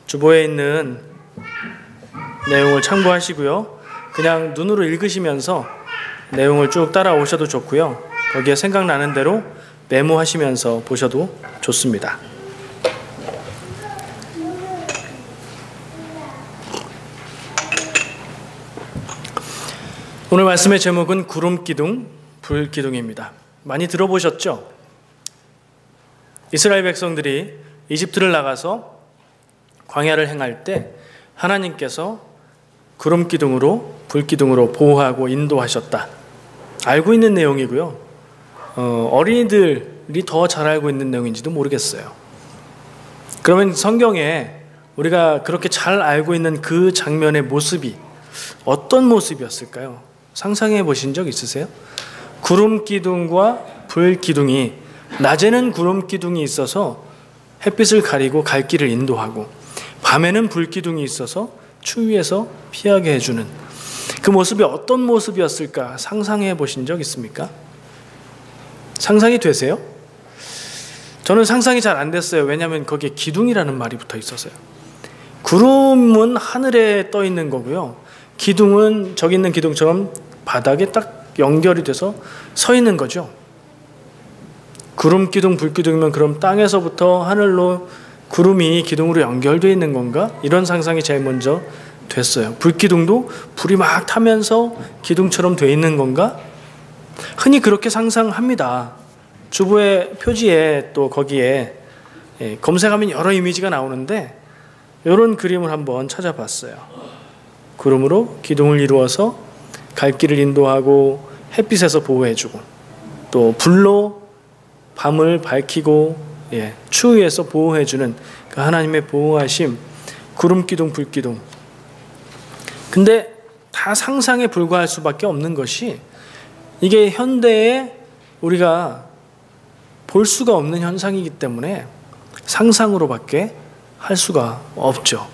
주보에 있는 내용을 참고하시고요. 그냥 눈으로 읽으시면서 내용을 쭉 따라오셔도 좋고요. 거기에 생각나는 대로 메모하시면서 보셔도 좋습니다. 오늘 말씀의 제목은 구름기둥, 불기둥입니다. 많이 들어보셨죠? 이스라엘 백성들이 이집트를 나가서 광야를 행할 때 하나님께서 구름기둥으로 불기둥으로 보호하고 인도하셨다. 알고 있는 내용이고요. 어린이들이 더 잘 알고 있는 내용인지도 모르겠어요. 그러면 성경에 우리가 그렇게 잘 알고 있는 그 장면의 모습이 어떤 모습이었을까요? 상상해 보신 적 있으세요? 구름기둥과 불기둥이, 낮에는 구름기둥이 있어서 햇빛을 가리고 갈 길을 인도하고, 밤에는 불기둥이 있어서 추위에서 피하게 해주는 그 모습이 어떤 모습이었을까 상상해 보신 적 있습니까? 상상이 되세요? 저는 상상이 잘 안 됐어요. 왜냐하면 거기에 기둥이라는 말이 붙어 있어서요. 구름은 하늘에 떠 있는 거고요. 기둥은 저기 있는 기둥처럼 바닥에 딱 연결이 돼서 서 있는 거죠. 구름기둥, 불기둥이면 그럼 땅에서부터 하늘로 구름이 기둥으로 연결되어 있는 건가? 이런 상상이 제일 먼저 됐어요. 불기둥도 불이 막 타면서 기둥처럼 되어 있는 건가? 흔히 그렇게 상상합니다. 주보의 표지에 또 거기에 검색하면 여러 이미지가 나오는데 이런 그림을 한번 찾아봤어요. 구름으로 기둥을 이루어서 갈 길을 인도하고 햇빛에서 보호해주고, 또 불로 밤을 밝히고 추위에서 보호해주는 그 하나님의 보호하심, 구름기둥, 불기둥. 근데 다 상상에 불과할 수밖에 없는 것이, 이게 현대에 우리가 볼 수가 없는 현상이기 때문에 상상으로밖에 할 수가 없죠.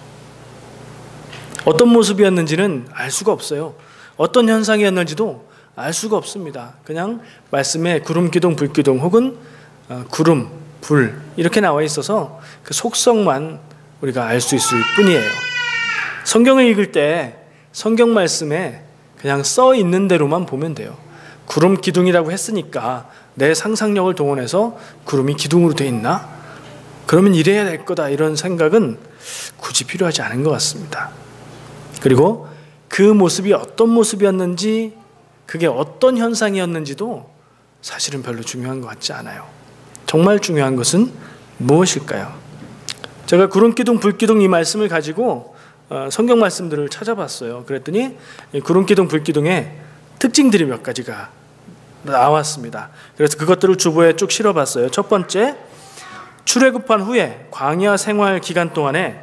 어떤 모습이었는지는 알 수가 없어요. 어떤 현상이었는지도 알 수가 없습니다. 그냥 말씀에 구름기둥, 불기둥 혹은 구름, 불 이렇게 나와 있어서 그 속성만 우리가 알 수 있을 뿐이에요. 성경을 읽을 때 성경 말씀에 그냥 써 있는 대로만 보면 돼요. 구름 기둥이라고 했으니까 내 상상력을 동원해서 구름이 기둥으로 돼 있나? 그러면 이래야 될 거다, 이런 생각은 굳이 필요하지 않은 것 같습니다. 그리고 그 모습이 어떤 모습이었는지, 그게 어떤 현상이었는지도 사실은 별로 중요한 것 같지 않아요. 정말 중요한 것은 무엇일까요? 제가 구름기둥, 불기둥 이 말씀을 가지고 성경 말씀들을 찾아봤어요. 그랬더니 구름기둥, 불기둥의 특징들이 몇 가지가 나왔습니다. 그래서 그것들을 주보에 쭉 실어봤어요. 첫 번째, 출애굽한 후에 광야 생활 기간 동안에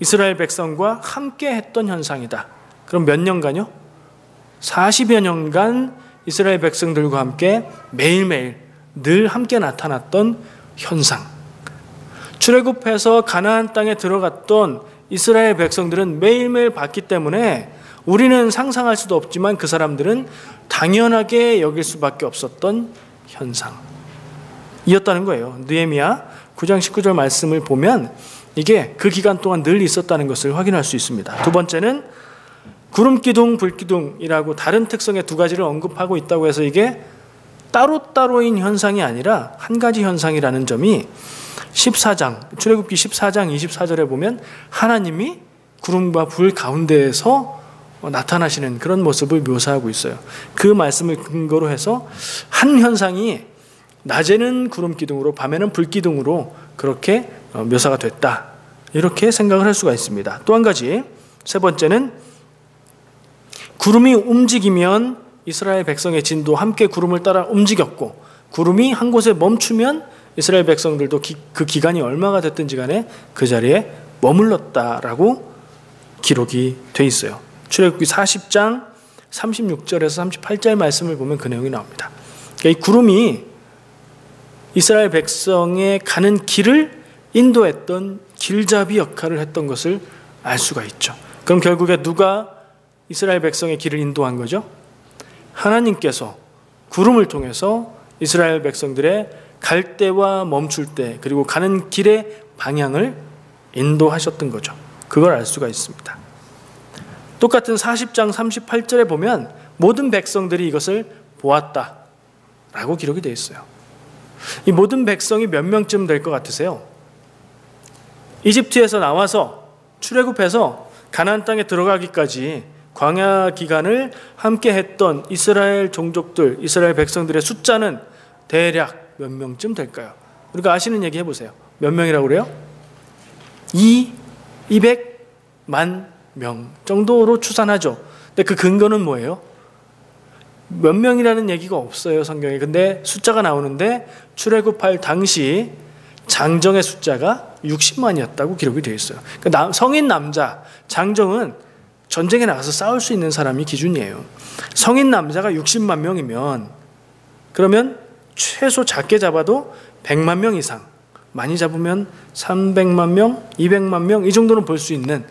이스라엘 백성과 함께 했던 현상이다. 그럼 몇 년간요? 40여 년간 이스라엘 백성들과 함께 매일매일 늘 함께 나타났던 현상. 출애굽해서 가나안 땅에 들어갔던 이스라엘 백성들은 매일매일 봤기 때문에 우리는 상상할 수도 없지만 그 사람들은 당연하게 여길 수밖에 없었던 현상이었다는 거예요. 느헤미야 9장 19절 말씀을 보면 이게 그 기간 동안 늘 있었다는 것을 확인할 수 있습니다. 두 번째는 구름기둥, 불기둥이라고 다른 특성의 두 가지를 언급하고 있다고 해서 이게 따로따로인 현상이 아니라 한 가지 현상이라는 점이 14장, 출애굽기 14장 24절에 보면 하나님이 구름과 불 가운데에서 나타나시는 그런 모습을 묘사하고 있어요. 그 말씀을 근거로 해서 한 현상이 낮에는 구름기둥으로 밤에는 불기둥으로 그렇게 묘사가 됐다, 이렇게 생각을 할 수가 있습니다. 또 한 가지, 세 번째는 구름이 움직이면 이스라엘 백성의 진도 함께 구름을 따라 움직였고, 구름이 한 곳에 멈추면 이스라엘 백성들도 그 기간이 얼마가 됐든지 간에 그 자리에 머물렀다라고 기록이 돼 있어요. 출애굽기 40장 36절에서 38절 말씀을 보면 그 내용이 나옵니다. 그러니까 이 구름이 이스라엘 백성의 가는 길을 인도했던 길잡이 역할을 했던 것을 알 수가 있죠. 그럼 결국에 누가 이스라엘 백성의 길을 인도한 거죠? 하나님께서 구름을 통해서 이스라엘 백성들의 갈 때와 멈출 때, 그리고 가는 길의 방향을 인도하셨던 거죠. 그걸 알 수가 있습니다. 똑같은 40장 38절에 보면 모든 백성들이 이것을 보았다라고 기록이 되어 있어요. 이 모든 백성이 몇 명쯤 될 것 같으세요? 이집트에서 나와서 출애굽해서 가나안 땅에 들어가기까지 광야 기간을 함께 했던 이스라엘 종족들, 이스라엘 백성들의 숫자는 대략 몇 명쯤 될까요? 우리가 아시는 얘기 해보세요. 몇 명이라고 그래요? 200만 명 정도로 추산하죠. 근데 그 근거는 뭐예요? 몇 명이라는 얘기가 없어요, 성경에. 근데 숫자가 나오는데 출애굽할 당시 장정의 숫자가 60만이었다고 기록이 되어 있어요. 그러니까 성인 남자, 장정은 전쟁에 나가서 싸울 수 있는 사람이 기준이에요. 성인 남자가 60만 명이면 그러면 최소 작게 잡아도 100만 명 이상, 많이 잡으면 300만 명, 200만 명 이 정도는 볼 수 있는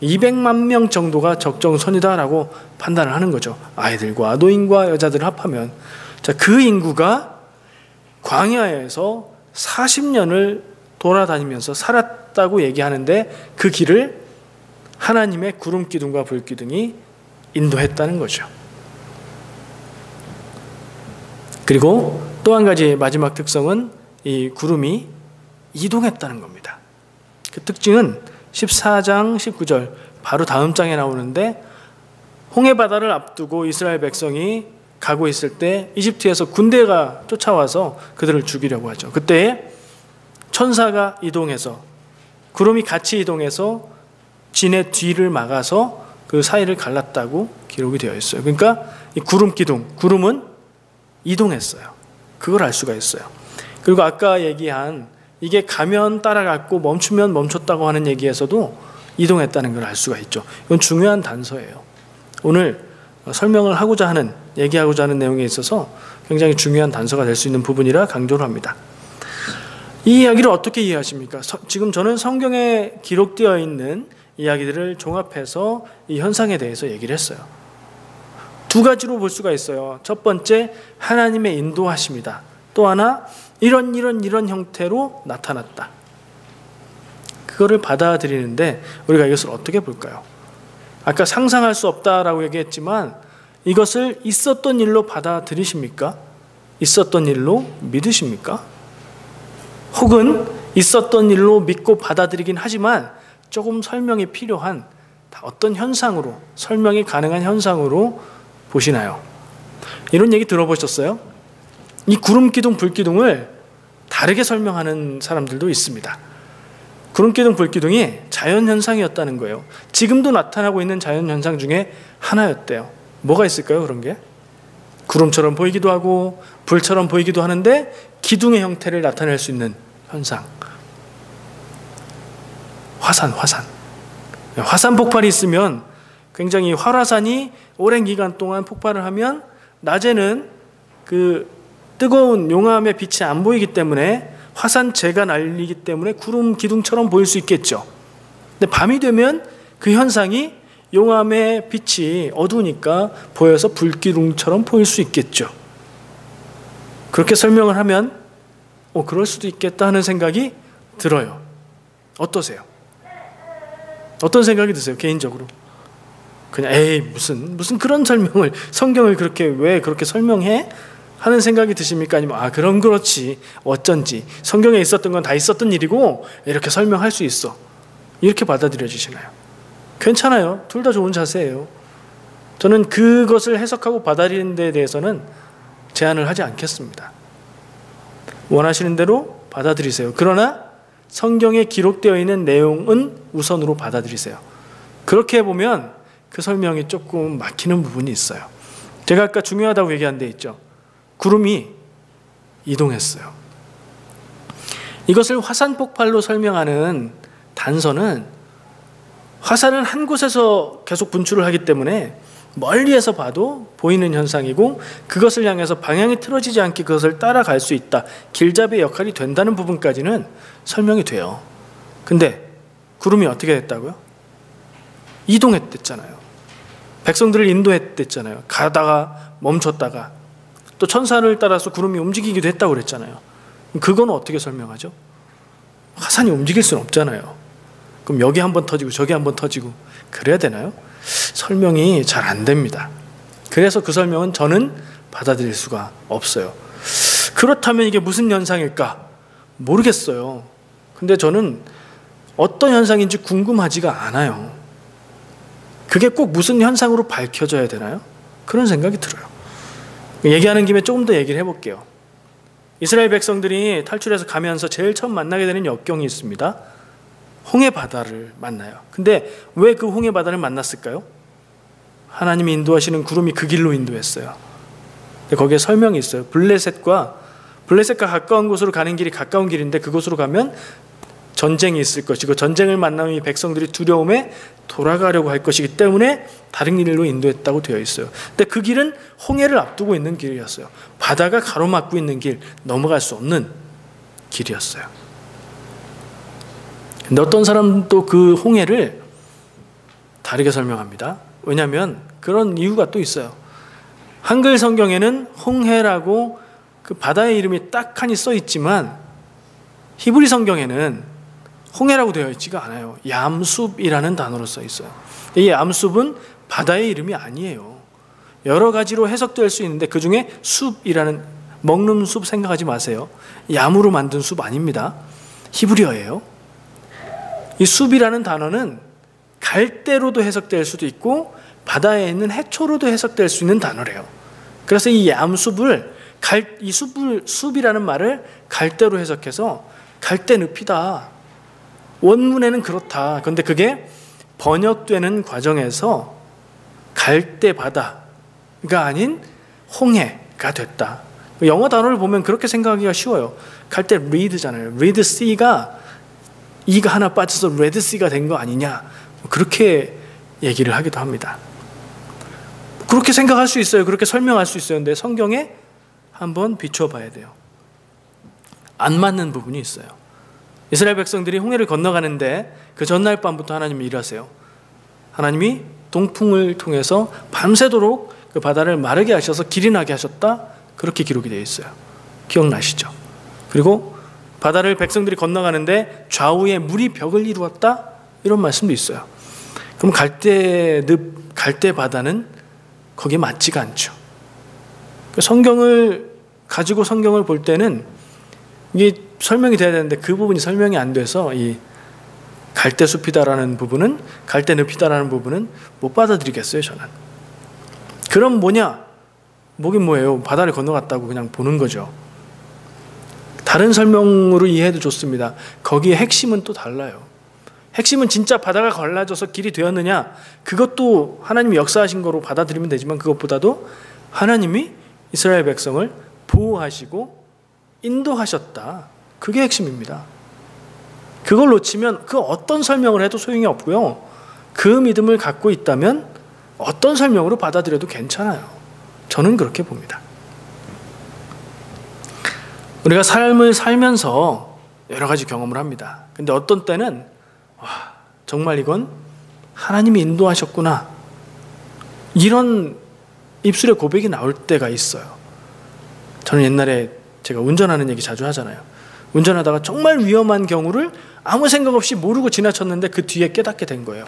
200만 명 정도가 적정선이다라고 판단을 하는 거죠. 아이들과 노인과 여자들을 합하면. 자, 그 인구가 광야에서 40년을 돌아다니면서 살았다고 얘기하는데 그 길을 하나님의 구름 기둥과 불 기둥이 인도했다는 거죠. 그리고 또 한 가지 마지막 특성은 이 구름이 이동했다는 겁니다. 그 특징은 14장 19절 바로 다음 장에 나오는데 홍해바다를 앞두고 이스라엘 백성이 가고 있을 때 이집트에서 군대가 쫓아와서 그들을 죽이려고 하죠. 그때 천사가 이동해서 구름이 같이 이동해서 진의 뒤를 막아서 그 사이를 갈랐다고 기록이 되어 있어요. 그러니까 이 구름 기둥, 구름은 이동했어요. 그걸 알 수가 있어요. 그리고 아까 얘기한 이게 가면 따라갔고 멈추면 멈췄다고 하는 얘기에서도 이동했다는 걸 알 수가 있죠. 이건 중요한 단서예요. 오늘 설명을 하고자 하는, 얘기하고자 하는 내용에 있어서 굉장히 중요한 단서가 될 수 있는 부분이라 강조를 합니다. 이 이야기를 어떻게 이해하십니까? 지금 저는 성경에 기록되어 있는 이야기들을 종합해서 이 현상에 대해서 얘기를 했어요. 두 가지로 볼 수가 있어요. 첫 번째, 하나님의 인도하심이다. 또 하나, 이런 형태로 나타났다. 그거를 받아들이는데 우리가 이것을 어떻게 볼까요? 아까 상상할 수 없다라고 얘기했지만 이것을 있었던 일로 받아들이십니까? 있었던 일로 믿으십니까? 혹은 있었던 일로 믿고 받아들이긴 하지만 조금 설명이 필요한 어떤 현상으로, 설명이 가능한 현상으로 보시나요? 이런 얘기 들어보셨어요? 이 구름 기둥, 불 기둥을 다르게 설명하는 사람들도 있습니다. 구름 기둥, 불 기둥이 자연 현상이었다는 거예요. 지금도 나타나고 있는 자연 현상 중에 하나였대요. 뭐가 있을까요, 그런 게? 구름처럼 보이기도 하고 불처럼 보이기도 하는데 기둥의 형태를 나타낼 수 있는 현상. 화산 폭발이 있으면 굉장히 활화산이 오랜 기간 동안 폭발을 하면 낮에는 그 뜨거운 용암의 빛이 안 보이기 때문에 화산재가 날리기 때문에 구름 기둥처럼 보일 수 있겠죠. 근데 밤이 되면 그 현상이 용암의 빛이 어두우니까 보여서 불기둥처럼 보일 수 있겠죠. 그렇게 설명을 하면 그럴 수도 있겠다 하는 생각이 들어요. 어떠세요? 어떤 생각이 드세요, 개인적으로? 그냥 무슨 그런 설명을, 성경을 그렇게 왜 그렇게 설명해? 하는 생각이 드십니까? 아니면 그럼 그렇지, 어쩐지 성경에 있었던 건 다 있었던 일이고 이렇게 설명할 수 있어, 이렇게 받아들여지시나요? 괜찮아요. 둘 다 좋은 자세예요. 저는 그것을 해석하고 받아들이는 데 대해서는 제한을 하지 않겠습니다. 원하시는 대로 받아들이세요. 그러나 성경에 기록되어 있는 내용은 우선으로 받아들이세요. 그렇게 해보면 그 설명이 조금 막히는 부분이 있어요. 제가 아까 중요하다고 얘기한 데 있죠. 구름이 이동했어요. 이것을 화산 폭발로 설명하는 단서는 화산은 한 곳에서 계속 분출을 하기 때문에 멀리에서 봐도 보이는 현상이고 그것을 향해서 방향이 틀어지지 않게 그것을 따라갈 수 있다. 길잡이의 역할이 된다는 부분까지는 설명이 돼요. 근데 구름이 어떻게 됐다고요? 이동했댔잖아요. 백성들을 인도했댔잖아요. 가다가 멈췄다가 또 천사를 따라서 구름이 움직이기도 했다고 그랬잖아요. 그건 어떻게 설명하죠? 화산이 움직일 수는 없잖아요. 그럼 여기 한번 터지고 저기 한번 터지고 그래야 되나요? 설명이 잘 안 됩니다. 그래서 그 설명은 저는 받아들일 수가 없어요. 그렇다면 이게 무슨 현상일까? 모르겠어요. 근데 저는 어떤 현상인지 궁금하지가 않아요. 그게 꼭 무슨 현상으로 밝혀져야 되나요? 그런 생각이 들어요. 얘기하는 김에 조금 더 얘기를 해볼게요. 이스라엘 백성들이 탈출해서 가면서 제일 처음 만나게 되는 역경이 있습니다. 홍해 바다를 만나요. 근데 왜 그 홍해 바다를 만났을까요? 하나님이 인도하시는 구름이 그 길로 인도했어요. 근데 거기에 설명이 있어요. 블레셋과 가까운 곳으로 가는 길이 가까운 길인데 그곳으로 가면 전쟁이 있을 것이고 전쟁을 만나면 이 백성들이 두려움에 돌아가려고 할 것이기 때문에 다른 길로 인도했다고 되어 있어요. 근데 그 길은 홍해를 앞두고 있는 길이었어요. 바다가 가로막고 있는 길, 넘어갈 수 없는 길이었어요. 근데 어떤 사람도 그 홍해를 다르게 설명합니다. 왜냐하면 그런 이유가 또 있어요. 한글 성경에는 홍해라고 그 바다의 이름이 딱하니 써 있지만 히브리 성경에는 홍해라고 되어 있지가 않아요. 얌숲이라는 단어로 써 있어요. 이 얌숲은 바다의 이름이 아니에요. 여러 가지로 해석될 수 있는데 그 중에 숲이라는 먹는 숲 생각하지 마세요. 얌으로 만든 숲 아닙니다. 히브리어예요. 이 숲이라는 단어는 갈대로도 해석될 수도 있고 바다에 있는 해초로도 해석될 수 있는 단어래요. 그래서 이 얌숲을 숲이라는 말을 갈대로 해석해서 갈대 늪이다. 원문에는 그렇다. 그런데 그게 번역되는 과정에서 갈대 바다가 아닌 홍해가 됐다. 영어 단어를 보면 그렇게 생각하기가 쉬워요. 갈대 리드잖아요. 리드 씨가 이가 하나 빠져서 레드 씨가 된 거 아니냐. 그렇게 얘기를 하기도 합니다. 그렇게 생각할 수 있어요. 그렇게 설명할 수 있어요. 근데 성경에 한번 비춰봐야 돼요. 안 맞는 부분이 있어요. 이스라엘 백성들이 홍해를 건너가는데 그 전날 밤부터 하나님이 일하세요. 하나님이 동풍을 통해서 밤새도록 그 바다를 마르게 하셔서 길이 나게 하셨다. 그렇게 기록이 되어 있어요. 기억나시죠? 그리고 바다를 백성들이 건너가는데 좌우에 물이 벽을 이루었다. 이런 말씀도 있어요. 그럼 갈대 바다는 거기에 맞지가 않죠. 성경을 가지고 성경을 볼 때는 이게 설명이 돼야 되는데 그 부분이 설명이 안 돼서 이 갈대숲이다라는 부분은 갈대늪이다라는 부분은 못 받아들이겠어요. 저는. 그럼 뭐냐? 뭐긴 뭐예요. 바다를 건너갔다고 그냥 보는 거죠. 다른 설명으로 이해해도 좋습니다. 거기에 핵심은 또 달라요. 핵심은 진짜 바다가 갈라져서 길이 되었느냐? 그것도 하나님이 역사하신 거로 받아들이면 되지만 그것보다도 하나님이 이스라엘 백성을 보호하시고 인도하셨다. 그게 핵심입니다. 그걸 놓치면 그 어떤 설명을 해도 소용이 없고요. 그 믿음을 갖고 있다면 어떤 설명으로 받아들여도 괜찮아요. 저는 그렇게 봅니다. 우리가 삶을 살면서 여러 가지 경험을 합니다. 근데 어떤 때는 정말 이건 하나님이 인도하셨구나. 이런 입술에 고백이 나올 때가 있어요. 저는 옛날에 제가 운전하는 얘기 자주 하잖아요. 운전하다가 정말 위험한 경우를 아무 생각 없이 모르고 지나쳤는데 그 뒤에 깨닫게 된 거예요.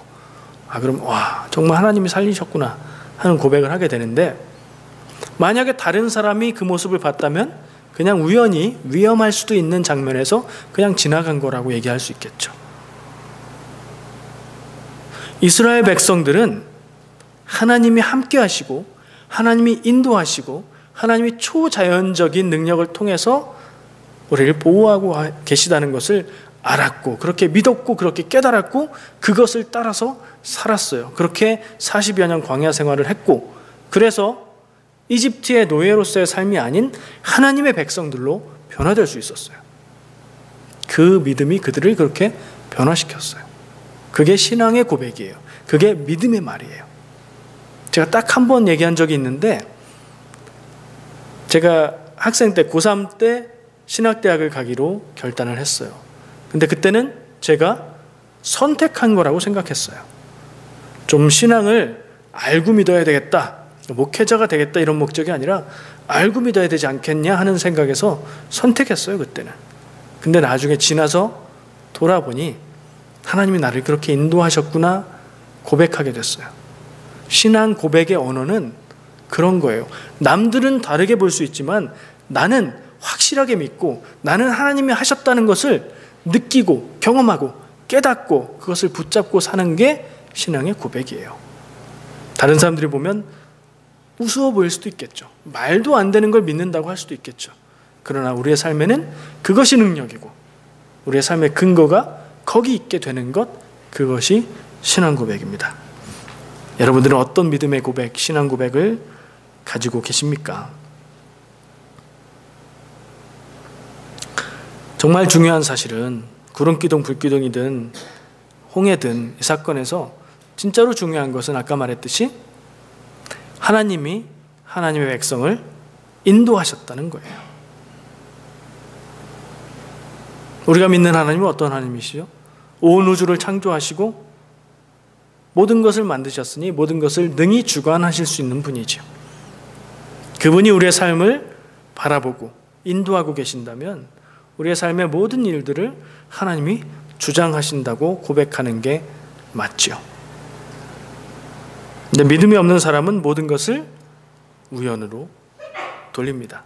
그럼 정말 하나님이 살리셨구나 하는 고백을 하게 되는데 만약에 다른 사람이 그 모습을 봤다면 그냥 우연히 위험할 수도 있는 장면에서 그냥 지나간 거라고 얘기할 수 있겠죠. 이스라엘 백성들은 하나님이 함께 하시고 하나님이 인도하시고 하나님이 초자연적인 능력을 통해서 우리를 보호하고 계시다는 것을 알았고 그렇게 믿었고 그렇게 깨달았고 그것을 따라서 살았어요. 그렇게 40여 년 광야 생활을 했고 그래서 이집트의 노예로서의 삶이 아닌 하나님의 백성들로 변화될 수 있었어요. 그 믿음이 그들을 그렇게 변화시켰어요. 그게 신앙의 고백이에요. 그게 믿음의 말이에요. 제가 딱 한 번 얘기한 적이 있는데 제가 학생 때 고3 때 신학대학을 가기로 결단을 했어요. 근데 그때는 제가 선택한 거라고 생각했어요. 좀 신앙을 알고 믿어야 되겠다. 목회자가 되겠다 이런 목적이 아니라 알고 믿어야 되지 않겠냐 하는 생각에서 선택했어요. 그때는. 근데 나중에 지나서 돌아보니 하나님이 나를 그렇게 인도하셨구나 고백하게 됐어요. 신앙 고백의 언어는 그런 거예요. 남들은 다르게 볼 수 있지만 나는 확실하게 믿고 나는 하나님이 하셨다는 것을 느끼고 경험하고 깨닫고 그것을 붙잡고 사는 게 신앙의 고백이에요. 다른 사람들이 보면 우스워 보일 수도 있겠죠. 말도 안 되는 걸 믿는다고 할 수도 있겠죠. 그러나 우리의 삶에는 그것이 능력이고 우리의 삶의 근거가 거기 있게 되는 것, 그것이 신앙 고백입니다. 여러분들은 어떤 믿음의 고백, 신앙 고백을 가지고 계십니까? 정말 중요한 사실은 구름기둥, 불기둥이든 홍해든 이 사건에서 진짜로 중요한 것은 아까 말했듯이 하나님이 하나님의 백성을 인도하셨다는 거예요. 우리가 믿는 하나님은 어떤 하나님이시죠? 온 우주를 창조하시고 모든 것을 만드셨으니 모든 것을 능히 주관하실 수 있는 분이죠. 그분이 우리의 삶을 바라보고 인도하고 계신다면 우리의 삶의 모든 일들을 하나님이 주장하신다고 고백하는 게 맞죠. 근데 믿음이 없는 사람은 모든 것을 우연으로 돌립니다.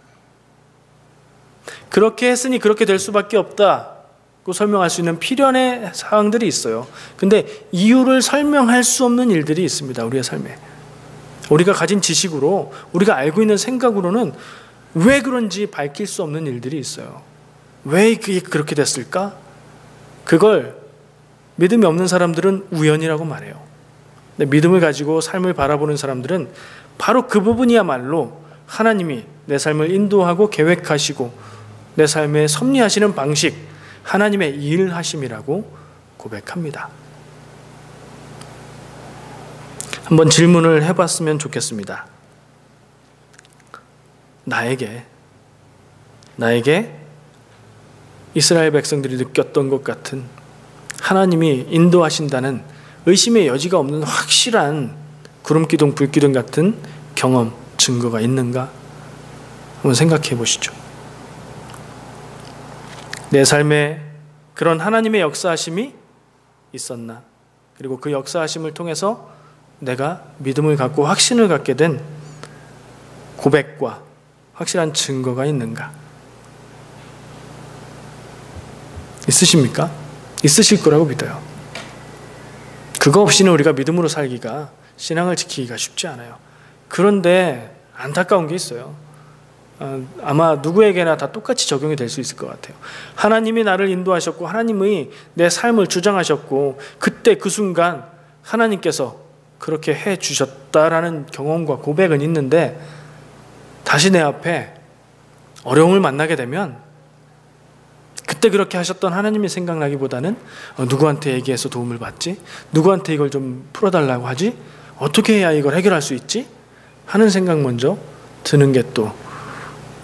그렇게 했으니 그렇게 될 수밖에 없다고 설명할 수 있는 필연의 사항들이 있어요. 근데 이유를 설명할 수 없는 일들이 있습니다. 우리의 삶에. 우리가 가진 지식으로, 우리가 알고 있는 생각으로는 왜 그런지 밝힐 수 없는 일들이 있어요. 왜 그게 그렇게 됐을까? 그걸 믿음이 없는 사람들은 우연이라고 말해요. 근데 믿음을 가지고 삶을 바라보는 사람들은 바로 그 부분이야말로 하나님이 내 삶을 인도하고 계획하시고 내 삶에 섭리하시는 방식, 하나님의 일하심이라고 고백합니다. 한번 질문을 해봤으면 좋겠습니다. 나에게 이스라엘 백성들이 느꼈던 것 같은 하나님이 인도하신다는 의심의 여지가 없는 확실한 구름기둥, 불기둥 같은 경험, 증거가 있는가? 한번 생각해 보시죠. 내 삶에 그런 하나님의 역사하심이 있었나? 그리고 그 역사하심을 통해서 내가 믿음을 갖고 확신을 갖게 된 고백과 확실한 증거가 있는가? 있으십니까? 있으실 거라고 믿어요. 그거 없이는 우리가 믿음으로 살기가, 신앙을 지키기가 쉽지 않아요. 그런데 안타까운 게 있어요. 아마 누구에게나 다 똑같이 적용이 될 수 있을 것 같아요. 하나님이 나를 인도하셨고 하나님이 내 삶을 주장하셨고 그때 그 순간 하나님께서 그렇게 해 주셨다라는 경험과 고백은 있는데 다시 내 앞에 어려움을 만나게 되면 그때 그렇게 하셨던 하나님이 생각나기보다는 누구한테 얘기해서 도움을 받지? 누구한테 이걸 좀 풀어달라고 하지? 어떻게 해야 이걸 해결할 수 있지? 하는 생각 먼저 드는 게 또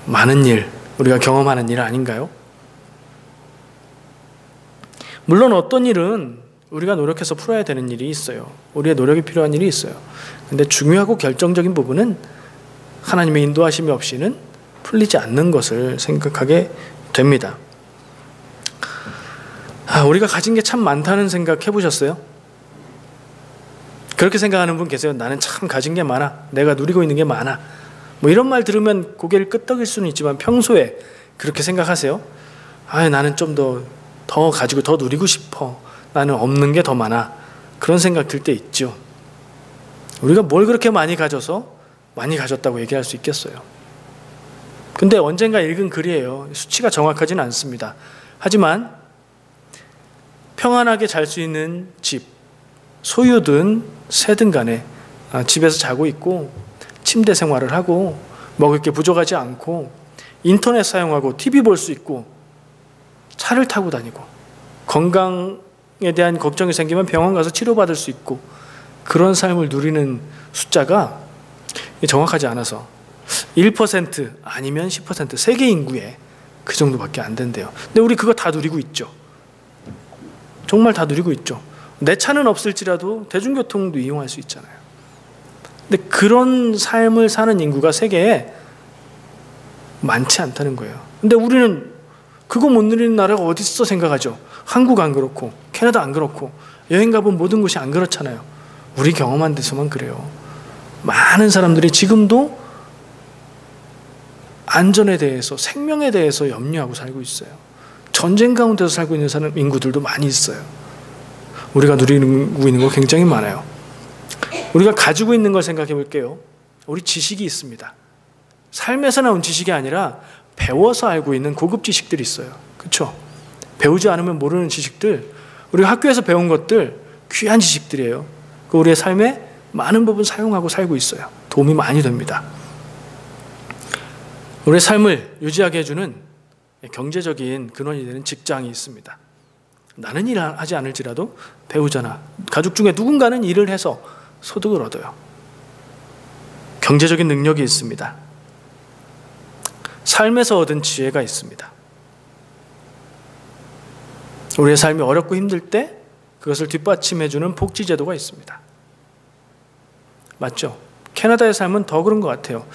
많은 일, 우리가 경험하는 일 아닌가요? 물론 어떤 일은 우리가 노력해서 풀어야 되는 일이 있어요. 우리의 노력이 필요한 일이 있어요. 근데 중요하고 결정적인 부분은 하나님의 인도하심이 없이는 풀리지 않는 것을 생각하게 됩니다. 우리가 가진 게 참 많다는 생각 해보셨어요? 그렇게 생각하는 분 계세요? 나는 참 가진 게 많아. 내가 누리고 있는 게 많아. 뭐 이런 말 들으면 고개를 끄덕일 수는 있지만 평소에 그렇게 생각하세요? 나는 좀 더 가지고 더 누리고 싶어. 나는 없는 게 더 많아. 그런 생각 들 때 있죠. 우리가 뭘 그렇게 많이 가져서 많이 가졌다고 얘기할 수 있겠어요? 근데 언젠가 읽은 글이에요. 수치가 정확하지는 않습니다. 하지만 평안하게 잘 수 있는 집, 소유든 새든 간에 집에서 자고 있고 침대 생활을 하고 먹을 게 부족하지 않고 인터넷 사용하고 TV 볼 수 있고 차를 타고 다니고 건강에 대한 걱정이 생기면 병원 가서 치료받을 수 있고 그런 삶을 누리는 숫자가 정확하지 않아서 1% 아니면 10% 세계 인구의 그 정도밖에 안 된대요. 근데 우리 그거 다 누리고 있죠. 정말 다 누리고 있죠. 내 차는 없을지라도 대중교통도 이용할 수 있잖아요. 근데 그런 삶을 사는 인구가 세계에 많지 않다는 거예요. 근데 우리는 그거 못 누리는 나라가 어디 있어 생각하죠. 한국 안 그렇고 캐나다 안 그렇고 여행 가본 모든 곳이 안 그렇잖아요. 우리 경험한 데서만 그래요. 많은 사람들이 지금도 안전에 대해서, 생명에 대해서 염려하고 살고 있어요. 전쟁 가운데서 살고 있는 사람 인구들도 많이 있어요. 우리가 누리고 있는 거 굉장히 많아요. 우리가 가지고 있는 걸 생각해 볼게요. 우리 지식이 있습니다. 삶에서 나온 지식이 아니라 배워서 알고 있는 고급 지식들이 있어요. 그렇죠? 배우지 않으면 모르는 지식들, 우리가 학교에서 배운 것들 귀한 지식들이에요. 우리의 삶에 많은 부분 사용하고 살고 있어요. 도움이 많이 됩니다. 우리의 삶을 유지하게 해주는 경제적인 근원이 되는 직장이 있습니다. 나는 일하지 않을지라도 배우자나 가족 중에 누군가는 일을 해서 소득을 얻어요. 경제적인 능력이 있습니다. 삶에서 얻은 지혜가 있습니다. 우리의 삶이 어렵고 힘들 때 그것을 뒷받침해주는 복지제도가 있습니다. 맞죠? 캐나다의 삶은 더 그런 것 같아요.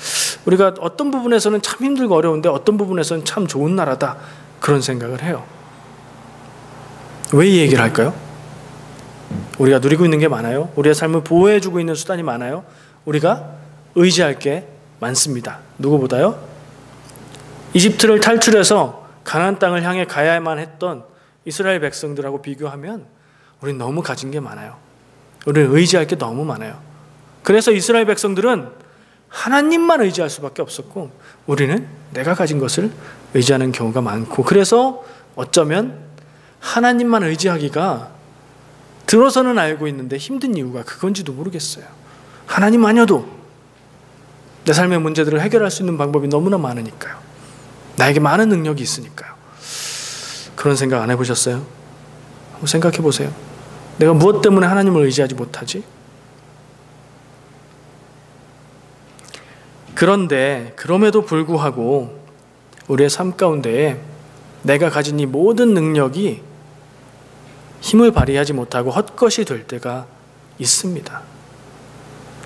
우리가 어떤 부분에서는 참 힘들고 어려운데 어떤 부분에서는 참 좋은 나라다, 그런 생각을 해요. 왜 이 얘기를 할까요? 우리가 누리고 있는 게 많아요. 우리의 삶을 보호해주고 있는 수단이 많아요. 우리가 의지할 게 많습니다. 누구보다요? 이집트를 탈출해서 가나안 땅을 향해 가야만 했던 이스라엘 백성들하고 비교하면 우리는 너무 가진 게 많아요. 우리는 의지할 게 너무 많아요. 그래서 이스라엘 백성들은 하나님만 의지할 수밖에 없었고, 우리는 내가 가진 것을 의지하는 경우가 많고, 그래서 어쩌면 하나님만 의지하기가 들어서는 알고 있는데 힘든 이유가 그건지도 모르겠어요. 하나님 아니어도 내 삶의 문제들을 해결할 수 있는 방법이 너무나 많으니까요. 나에게 많은 능력이 있으니까요. 그런 생각 안 해보셨어요? 한번 생각해 보세요. 내가 무엇 때문에 하나님을 의지하지 못하지? 그런데 그럼에도 불구하고 우리의 삶 가운데에 내가 가진 이 모든 능력이 힘을 발휘하지 못하고 헛것이 될 때가 있습니다.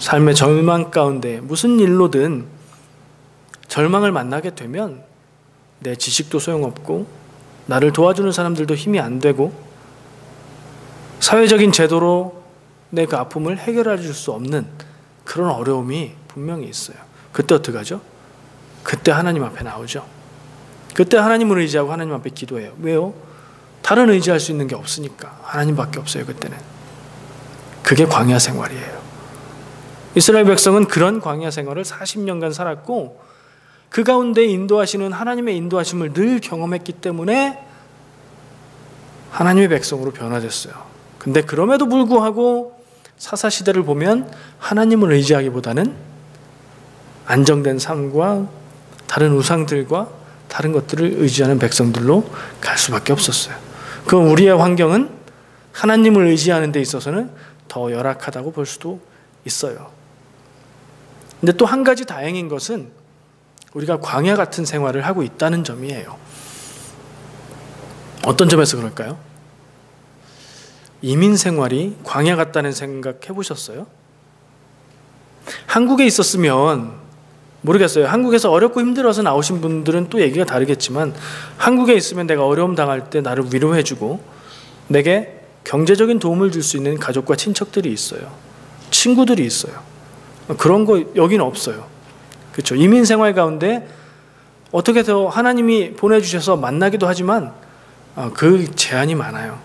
삶의 절망 가운데 무슨 일로든 절망을 만나게 되면 내 지식도 소용없고 나를 도와주는 사람들도 힘이 안 되고 사회적인 제도로 내 그 아픔을 해결해 줄 수 없는 그런 어려움이 분명히 있어요. 그때 어떡하죠? 그때 하나님 앞에 나오죠. 그때 하나님을 의지하고 하나님 앞에 기도해요. 왜요? 다른 의지할 수 있는 게 없으니까. 하나님밖에 없어요, 그때는. 그게 광야 생활이에요. 이스라엘 백성은 그런 광야 생활을 40년간 살았고, 그 가운데 인도하시는 하나님의 인도하심을 늘 경험했기 때문에 하나님의 백성으로 변화됐어요. 근데 그럼에도 불구하고 사사시대를 보면 하나님을 의지하기보다는 안정된 삶과 다른 우상들과 다른 것들을 의지하는 백성들로 갈 수밖에 없었어요. 그럼 우리의 환경은 하나님을 의지하는 데 있어서는 더 열악하다고 볼 수도 있어요. 근데 또 한 가지 다행인 것은 우리가 광야 같은 생활을 하고 있다는 점이에요. 어떤 점에서 그럴까요? 이민 생활이 광야 같다는 생각 해보셨어요? 한국에 있었으면 모르겠어요. 한국에서 어렵고 힘들어서 나오신 분들은 또 얘기가 다르겠지만, 한국에 있으면 내가 어려움 당할 때 나를 위로해주고 내게 경제적인 도움을 줄 수 있는 가족과 친척들이 있어요. 친구들이 있어요. 그런 거 여기는 없어요. 그렇죠? 이민 생활 가운데 어떻게 더 하나님이 보내주셔서 만나기도 하지만 그 제한이 많아요.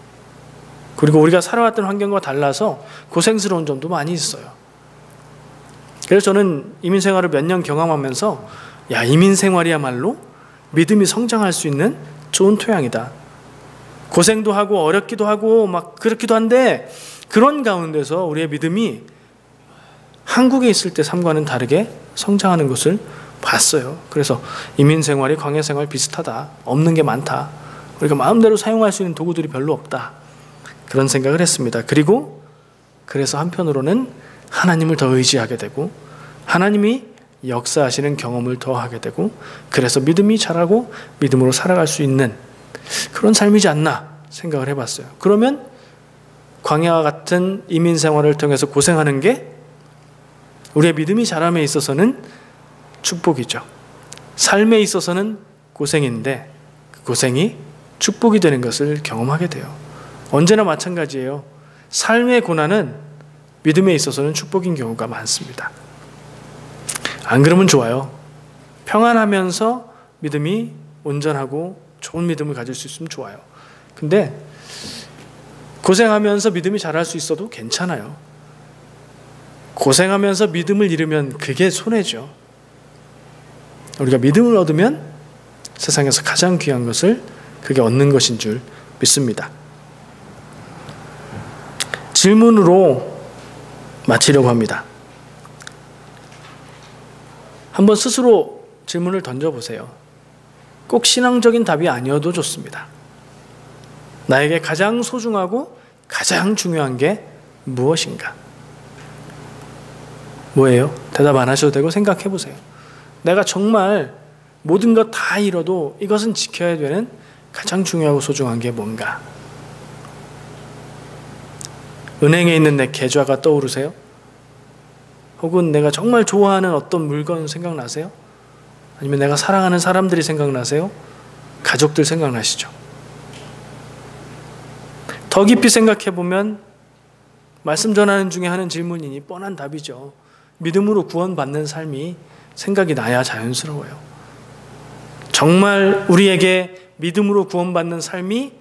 그리고 우리가 살아왔던 환경과 달라서 고생스러운 점도 많이 있어요. 그래서 저는 이민 생활을 몇 년 경험하면서 이민 생활이야말로 믿음이 성장할 수 있는 좋은 토양이다. 고생도 하고 어렵기도 하고 막 그렇기도 한데, 그런 가운데서 우리의 믿음이 한국에 있을 때 삶과는 다르게 성장하는 것을 봤어요. 그래서 이민 생활이 광야 생활 비슷하다. 없는 게 많다. 우리가 마음대로 사용할 수 있는 도구들이 별로 없다. 그런 생각을 했습니다. 그리고 그래서 한편으로는 하나님을 더 의지하게 되고 하나님이 역사하시는 경험을 더 하게 되고, 그래서 믿음이 자라고 믿음으로 살아갈 수 있는 그런 삶이지 않나 생각을 해봤어요. 그러면 광야와 같은 이민 생활을 통해서 고생하는 게 우리의 믿음이 자람에 있어서는 축복이죠. 삶에 있어서는 고생인데 그 고생이 축복이 되는 것을 경험하게 돼요. 언제나 마찬가지예요. 삶의 고난은 믿음에 있어서는 축복인 경우가 많습니다. 안 그러면 좋아요. 평안하면서 믿음이 온전하고 좋은 믿음을 가질 수 있으면 좋아요. 근데 고생하면서 믿음이 자랄 수 있어도 괜찮아요. 고생하면서 믿음을 잃으면 그게 손해죠. 우리가 믿음을 얻으면 세상에서 가장 귀한 것을 그게 얻는 것인 줄 믿습니다. 질문으로 마치려고 합니다. 한번 스스로 질문을 던져보세요. 꼭 신앙적인 답이 아니어도 좋습니다. 나에게 가장 소중하고 가장 중요한 게 무엇인가? 뭐예요? 대답 안 하셔도 되고 생각해 보세요. 내가 정말 모든 것 다 잃어도 이것은 지켜야 되는 가장 중요하고 소중한 게 뭔가? 은행에 있는 내 계좌가 떠오르세요? 혹은 내가 정말 좋아하는 어떤 물건 생각나세요? 아니면 내가 사랑하는 사람들이 생각나세요? 가족들 생각나시죠? 더 깊이 생각해 보면 말씀 전하는 중에 하는 질문이니 뻔한 답이죠. 믿음으로 구원받는 삶이 생각이 나야 자연스러워요. 정말 우리에게 믿음으로 구원받는 삶이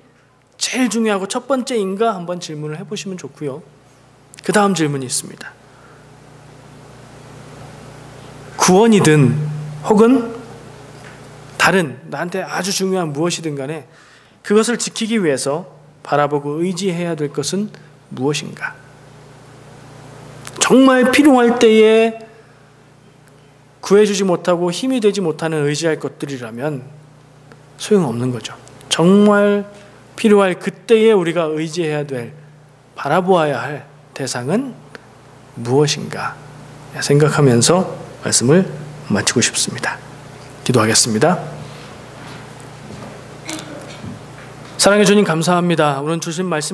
제일 중요하고 첫 번째인가 한번 질문을 해보시면 좋고요. 그 다음 질문이 있습니다. 구원이든 혹은 다른 나한테 아주 중요한 무엇이든 간에 그것을 지키기 위해서 바라보고 의지해야 될 것은 무엇인가? 정말 필요할 때에 구해주지 못하고 힘이 되지 못하는 의지할 것들이라면 소용없는 거죠. 정말 필요할 그때에 우리가 의지해야 될, 바라보아야 할 대상은 무엇인가 생각하면서 말씀을 마치고 싶습니다. 기도하겠습니다. 사랑해 주님 감사합니다. 오늘 주신 말씀